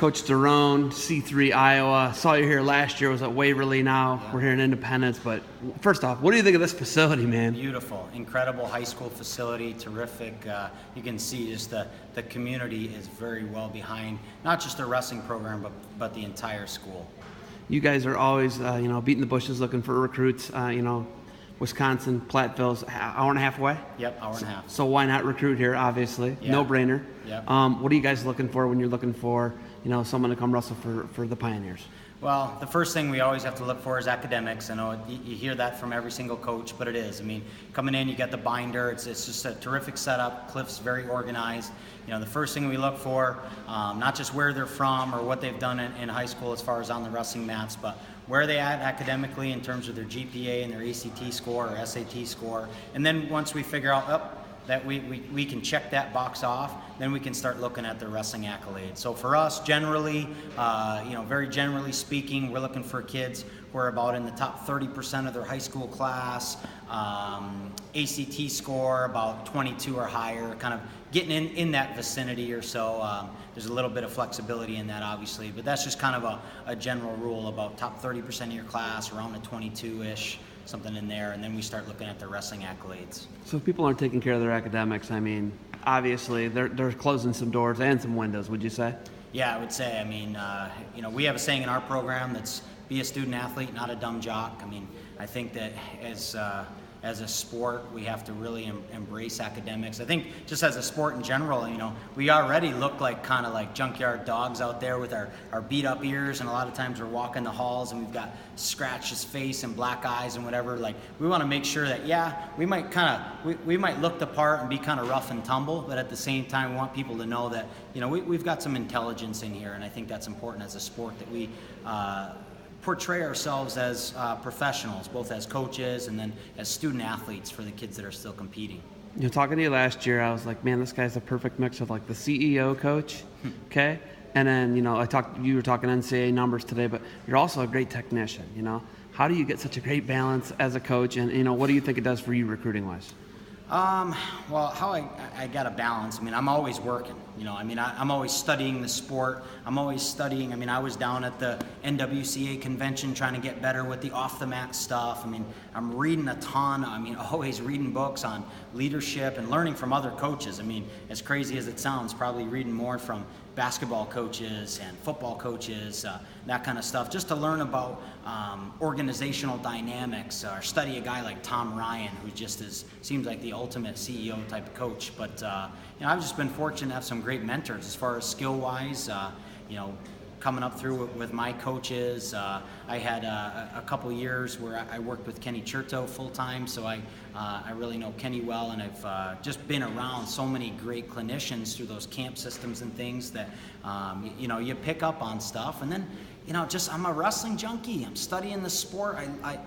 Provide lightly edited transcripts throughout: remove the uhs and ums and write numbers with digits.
Coach Derone, C3 Iowa. Saw you here last year. Was at Waverly now. Yeah. We're here in Independence. But first off, what do you think of this facility, man? Beautiful, incredible high school facility, terrific. You can see just the community is very well behind, not just the wrestling program, but the entire school. You guys are always, beating the bushes looking for recruits. Wisconsin, Platteville's an hour and a half away. Yep, hour and a half. So why not recruit here? Obviously, Yeah. no brainer. Yep. What are you guys looking for when you're looking for, someone to come wrestle for the Pioneers? Well, the first thing we always have to look for is academics. I know you hear that from every single coach, but it is. I mean, coming in, you got the binder. It's just a terrific setup. Cliff's very organized. The first thing we look for, not just where they're from or what they've done in high school as far as on the wrestling mats, but where they at academically in terms of their GPA and their ACT score or SAT score. And then once we figure out, that we can check that box off, then we can start looking at the wrestling accolades. So for us, generally, very generally speaking, we're looking for kids who are about in the top 30% of their high school class, ACT score about 22 or higher, kind of getting in that vicinity or so. There's a little bit of flexibility in that, obviously, but that's just kind of a general rule about top 30% of your class, around the 22-ish, something in there, and then we start looking at the wrestling accolades. So if people aren't taking care of their academics, I mean, obviously they're closing some doors and some windows, would you say? Yeah, I would say. I mean, we have a saying in our program that's be a student athlete, not a dumb jock. I mean, I think that as a sport, we have to really embrace academics. I think just as a sport in general, we already look kind of like junkyard dogs out there with our beat up ears, and a lot of times we're walking the halls and we've got scratched face and black eyes and whatever. Like, we want to make sure that, we might look the part and be kind of rough and tumble, but at the same time we want people to know that, we've got some intelligence in here, and I think that's important as a sport, that we portray ourselves as professionals, both as coaches and then as student athletes for the kids that are still competing. Talking to you last year, I was like, man, this guy's a perfect mix of like the CEO coach, okay? And then, you were talking NCAA numbers today, but you're also a great technician, How do you get such a great balance as a coach, and, what do you think it does for you recruiting-wise? Well, how I got a balance. I mean, I'm always working, I'm always studying the sport. I'm always studying. I mean, I was down at the NWCA convention trying to get better with the off-the-mat stuff. I mean, I'm reading a ton. I mean, always reading books on leadership and learning from other coaches. I mean, as crazy as it sounds, probably reading more from basketball coaches and football coaches, that kind of stuff, just to learn about organizational dynamics, or study a guy like Tom Ryan, who just seems like the ultimate CEO type of coach. But I've just been fortunate to have some great mentors as far as skill-wise. Coming up through with my coaches, I had a couple years where I worked with Kenny Cherto full-time, so I really know Kenny well, and I've just been around so many great clinicians through those camp systems and things that, you pick up on stuff. And then, I'm a wrestling junkie. I'm studying the sport,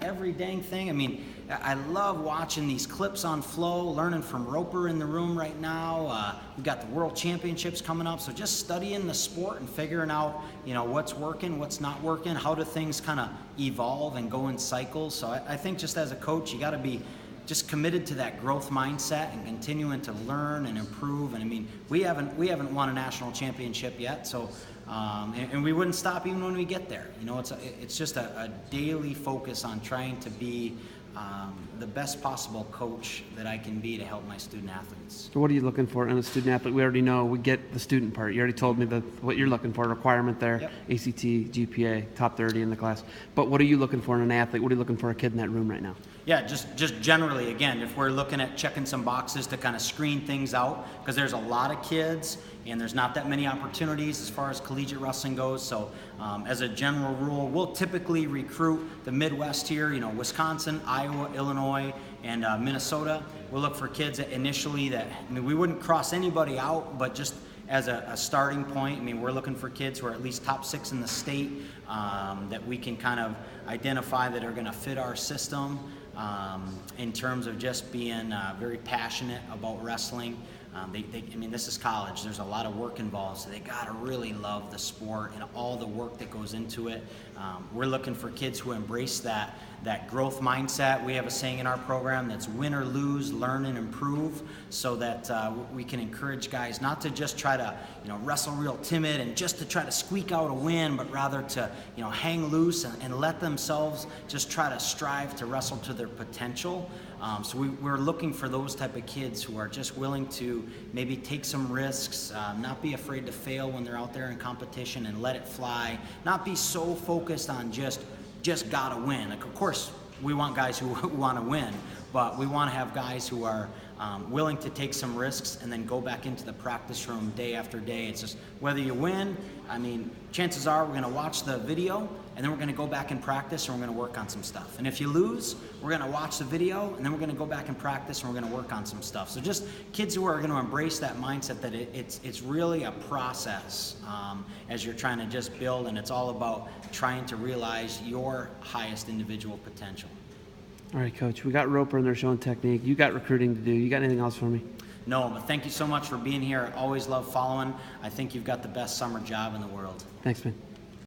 every dang thing. I mean, I love watching these clips on Flow, learning from Roper in the room right now. We've got the World Championships coming up, so just studying the sport and figuring out, what's working, what's not working, how do things kind of evolve and go in cycles. So I think just as a coach, you got to be just committed to that growth mindset and continuing to learn and improve. And I mean, we haven't won a national championship yet, so and we wouldn't stop even when we get there. It's just a daily focus on trying to be the best possible coach that I can be to help my student athletes. So what are you looking for in a student athlete? We already know, we get the student part. You already told me what you're looking for, requirement there, yep. ACT, GPA, top 30 in the class. But what are you looking for in an athlete? What are you looking for a kid in that room right now? Yeah, just generally, again, if we're looking at checking some boxes to kind of screen things out, because there's a lot of kids and there's not that many opportunities as far as collegiate wrestling goes. So as a general rule, we'll typically recruit the Midwest here, Wisconsin, Iowa, Illinois, and Minnesota. We'll look for kids initially we wouldn't cross anybody out, but just as a starting point, we're looking for kids who are at least top 6 in the state, that we can kind of identify that are going to fit our system. In terms of just being very passionate about wrestling. This is college. There's a lot of work involved, so they got to really love the sport and all the work that goes into it. We're looking for kids who embrace that that growth mindset. We have a saying in our program that's win or lose, learn and improve, so that we can encourage guys not to just try to, wrestle real timid and just to try to squeak out a win, but rather to, hang loose and let themselves just try to strive to wrestle to their potential. So we're looking for those type of kids who are just willing to maybe take some risks, not be afraid to fail when they're out there in competition and let it fly, not be so focused on just gotta win. Like, of course, we want guys who want to win, but we want to have guys who are willing to take some risks and then go back into the practice room day after day. It's just whether you win, chances are we're going to watch the video and then we're going to go back and practice and we're going to work on some stuff. And if you lose, we're going to watch the video and then we're going to go back and practice and we're going to work on some stuff. So just kids who are going to embrace that mindset that it's really a process as you're trying to just build, and it's all about trying to realize your highest individual potential. All right, Coach, we got Roper and they're showing technique. You got recruiting to do. You got anything else for me? No, but thank you so much for being here. I always love following. I think you've got the best summer job in the world. Thanks, man.